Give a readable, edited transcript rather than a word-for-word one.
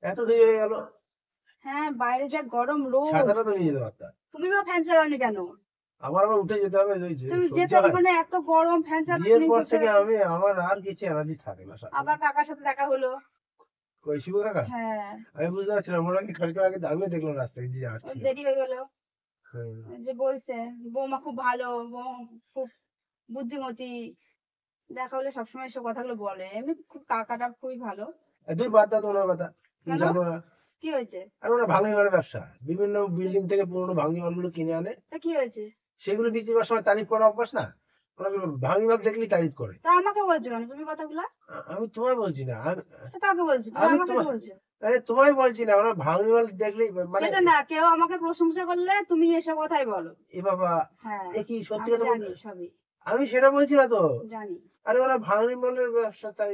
এত দেরি হয়ে গেল। হ্যাঁ, বাইরে যা গরম রোদ। ছাতাটা তো নিয়ে যেতে পারতাম। তুমি বা ফ্যান চালাওনি কেন? আমার আবার উঠে যেতে হবে, তুমি সহ্য যেতে হবে হয়? মানে এত গরম, ফ্যান চালানো বিয়ের তুমি পর বসে থেকে আছো। আমার আর কিছু এনার্জি থাকে না সাথে। আবার কাকার সাথে দেখা হলো। ওই শিবু কাকা? হ্যাঁ, আমি বুঝতে পারছিলাম ওরা কি খানিকক্ষণ আগে আমিও দেখলাম রাস্তায় দিয়ে ওর হাঁটছিল। দেরি হয়ে গেল। হ্যাঁ। যে বলছে বৌমা খুব ভালো, বৌমা খুব বুদ্ধিমতী। দেখা হলে সবসময় এসব কথাগুলো বলে। এমনি খুব কাকাটা খুবই ভালো। দূর বাদ দাও তো ওনার কথা, তুমি কেন? জানো না। কি হয়েছে? আর ওরা ভাঙি মালের ব্যবসা, বিভিন্ন বিল্ডিং থেকে পুরোনো ভাঙি মালগুলো কিনে আনে, তা কি হয়েছে? সেগুলো বিক্রি করার সময় তারিফ করা অভ্যাস না। ওরা ভাঙি মাল দেখলেই তারিফ করে। তা আমাকে বলছো কেন তুমি কথাগুলা? আমি তোমায় বলছি না, তা কাকে বলছো? তুমি আমি আমাকে তোমার, বলছো। আরে তোমায় বলছি না, ওরা ভাঙি মাল দেখলেই মানে সেটা না, কেউ আমাকে প্রশংসা করলে তুমি এসব কথাই বলো। এ বাবা, হ্যাঁ, এ কি সত্যি আমি কথা বলতে? জানি সবই। আমি সেটা বলছি না তো। জানি। আরে ওরা ভাঙি মালের ব্যবসা, তাই